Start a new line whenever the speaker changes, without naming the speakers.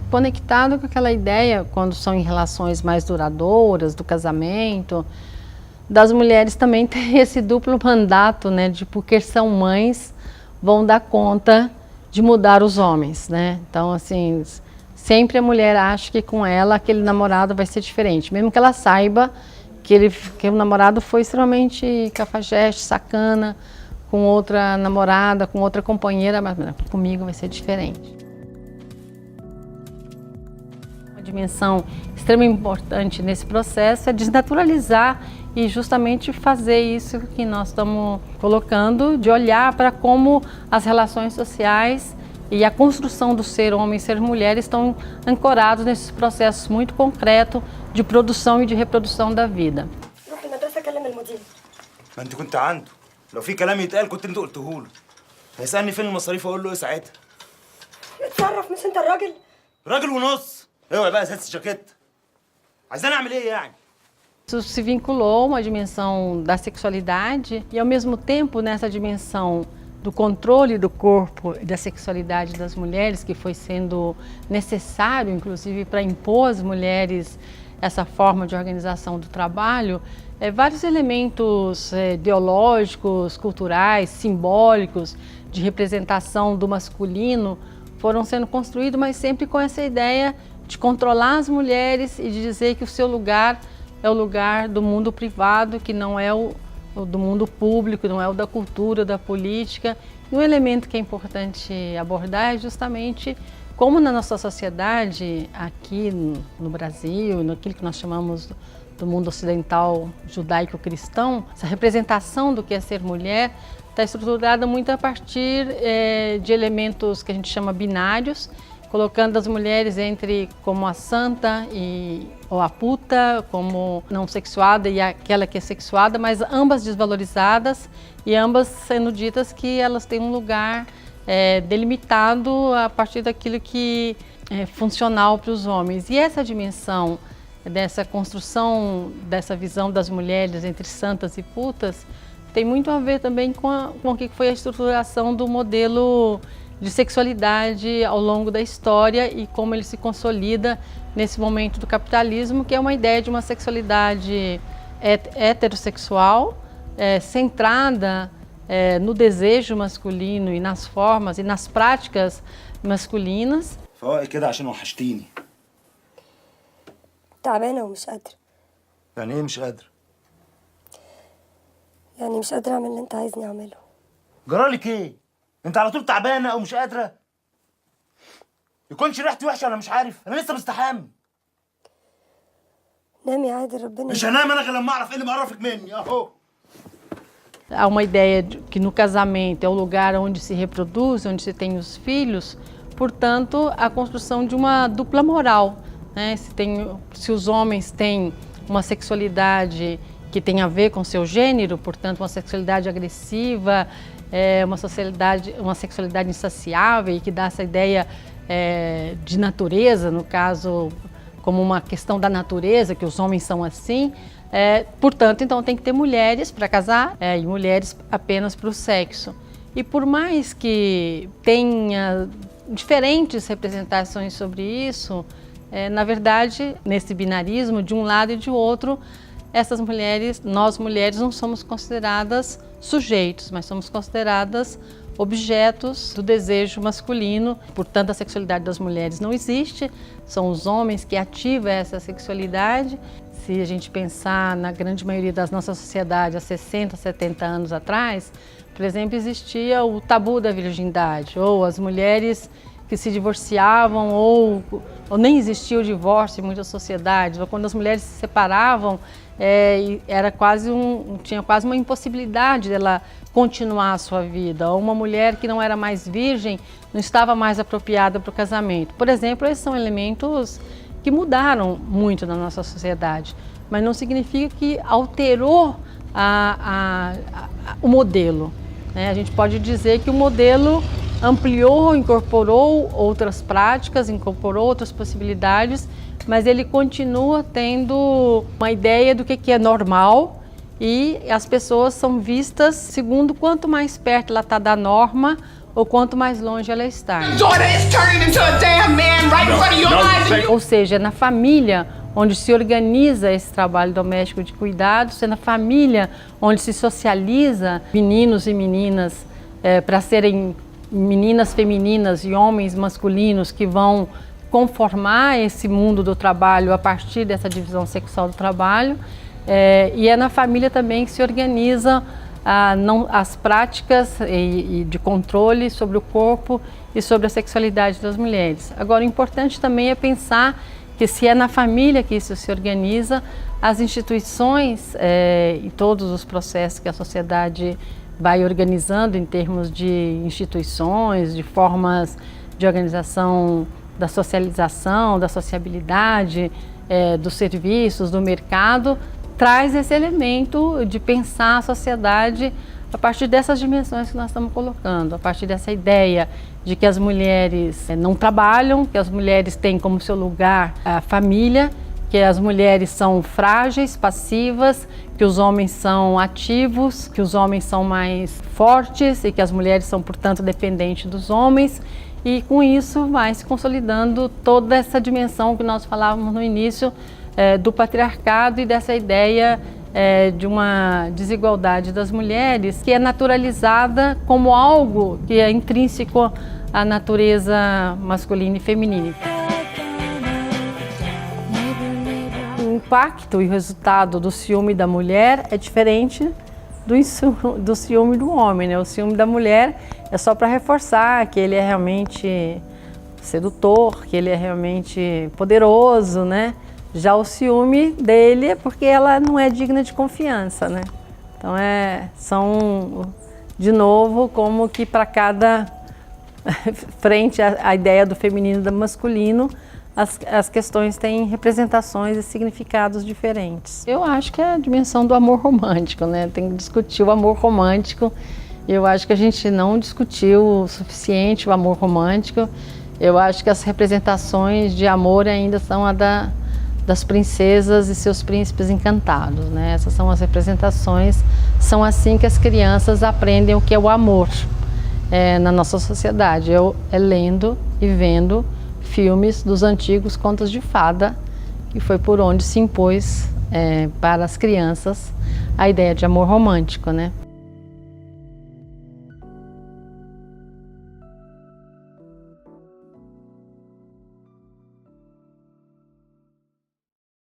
conectado com aquela ideia, quando são em relações mais duradouras, do casamento, das mulheres também ter esse duplo mandato, né, de porque são mães, vão dar conta de mudar os homens, né? Então, assim, sempre a mulher acha que com ela aquele namorado vai ser diferente, mesmo que ela saiba que o namorado foi extremamente cafajeste, sacana, com outra namorada, com outra companheira, mas comigo vai ser diferente. Uma dimensão extremamente importante nesse processo é desnaturalizar e justamente fazer isso que nós estamos colocando, de olhar para como as relações sociais e a construção do ser homem e ser mulher estão ancorados nesses processos muito concretos de produção e de reprodução da vida.
ما انت كنت عنده لو في كلام يتقال كنت انت قلته له هيسالني فين المصاريف اقول له ايه ساعتها
اتصرف مش انت الراجل
راجل ونص اوعي بقى اساس الجاكيت عايزاني اعمل ايه يعني.
Isso se vinculou a uma dimensão da sexualidade e, ao mesmo tempo, nessa dimensão do controle do corpo e da sexualidade das mulheres, que foi sendo necessário, inclusive, para impor às mulheres essa forma de organização do trabalho, vários elementos ideológicos, culturais, simbólicos, de representação do masculino foram sendo construídos, mas sempre com essa ideia de controlar as mulheres e de dizer que o seu lugar é o lugar do mundo privado, que não é o do mundo público, não é o da cultura, da política. E um elemento que é importante abordar é justamente como na nossa sociedade, aqui no Brasil, naquilo que nós chamamos do mundo ocidental judaico-cristão, essa representação do que é ser mulher está estruturada muito a partir de elementos que a gente chama binários, colocando as mulheres entre como a santa ou a puta, como não sexuada e aquela que é sexuada, mas ambas desvalorizadas e ambas sendo ditas que elas têm um lugar delimitado a partir daquilo que é funcional para os homens. E essa dimensão dessa construção, dessa visão das mulheres entre santas e putas, tem muito a ver também com o que foi a estruturação do modelo de sexualidade ao longo da história e como ele se consolida nesse momento do capitalismo, que é uma ideia de uma sexualidade heterossexual, centrada no desejo masculino e nas formas e nas práticas masculinas.
فوائد كده عشان وحشتيني.
تعبانة ومش قادرة.
يعني ايه مش قادر؟
يعني مش قادرة أعمل اللي أنت عايزني أعمله.
جرالك ايه؟ انت على طول تعبانة او مش قادرة؟ يكونش ريحتي وحشة انا مش عارف، انا لسه مستحمى.
نامي عادي ربنا.
مش هنام انا غير لما اعرف ايه اللي مقرفك مني اهو.
Há uma ideia de que no casamento é o lugar onde se reproduz, onde se tem os filhos, portanto, a construção de uma dupla moral, né? Se os homens têm uma sexualidade que tem a ver com seu gênero, portanto, uma sexualidade agressiva, uma sexualidade insaciável e que dá essa ideia de natureza, no caso, como uma questão da natureza, que os homens são assim. Portanto, então tem que ter mulheres para casar e mulheres apenas para o sexo. E por mais que tenha diferentes representações sobre isso, na verdade, nesse binarismo, de um lado e de outro, essas mulheres, nós mulheres, não somos consideradas sujeitos, mas somos consideradas objetos do desejo masculino. Portanto, a sexualidade das mulheres não existe, são os homens que ativam essa sexualidade. Se a gente pensar na grande maioria das nossas sociedades há 60, 70 anos atrás, por exemplo, existia o tabu da virgindade, ou as mulheres que se divorciavam, ou nem existia o divórcio em muitas sociedades, ou quando as mulheres se separavam, tinha quase uma impossibilidade dela continuar a sua vida, ou uma mulher que não era mais virgem não estava mais apropriada para o casamento. Por exemplo, esses são elementos que mudaram muito na nossa sociedade, mas não significa que alterou o modelo, né? A gente pode dizer que o modelo ampliou, incorporou outras práticas, incorporou outras possibilidades, mas ele continua tendo uma ideia do que é normal e as pessoas são vistas segundo quanto mais perto ela está da norma ou quanto mais longe ela está.
Daughter is turning into a damn man right in front of your
Ou seja, é na família onde se organiza esse trabalho doméstico de cuidados, é na família onde se socializa meninos e meninas para serem meninas femininas e homens masculinos que vão conformar esse mundo do trabalho a partir dessa divisão sexual do trabalho. E é na família também que se organiza as práticas de controle sobre o corpo e sobre a sexualidade das mulheres. Agora, o importante também é pensar que se é na família que isso se organiza, as instituições e todos os processos que a sociedade vai organizando em termos de instituições, de formas de organização da socialização, da sociabilidade, dos serviços, do mercado, traz esse elemento de pensar a sociedade a partir dessas dimensões que nós estamos colocando, a partir dessa ideia de que as mulheres não trabalham, que as mulheres têm como seu lugar a família, que as mulheres são frágeis, passivas, que os homens são ativos, que os homens são mais fortes e que as mulheres são, portanto, dependentes dos homens. E com isso vai se consolidando toda essa dimensão que nós falávamos no início do patriarcado e dessa ideia de uma desigualdade das mulheres que é naturalizada como algo que é intrínseco à natureza masculina e feminina. O impacto e o resultado do ciúme da mulher é diferente do ciúme do homem, né? O ciúme da mulher é só para reforçar que ele é realmente sedutor, que ele é realmente poderoso, né? Já o ciúme dele é porque ela não é digna de confiança, né? Então são, de novo, como que para cada frente à ideia do feminino e do masculino, as questões têm representações e significados diferentes. Eu acho que é a dimensão do amor romântico, né? Tem que discutir o amor romântico. Eu acho que a gente não discutiu o suficiente o amor romântico. Eu acho que as representações de amor ainda são das princesas e seus príncipes encantados, né? Essas são as representações, são assim que as crianças aprendem o que é o amor na nossa sociedade. Lendo e vendo filmes dos antigos contos de fada, que foi por onde se impôs para as crianças a ideia de amor romântico, né?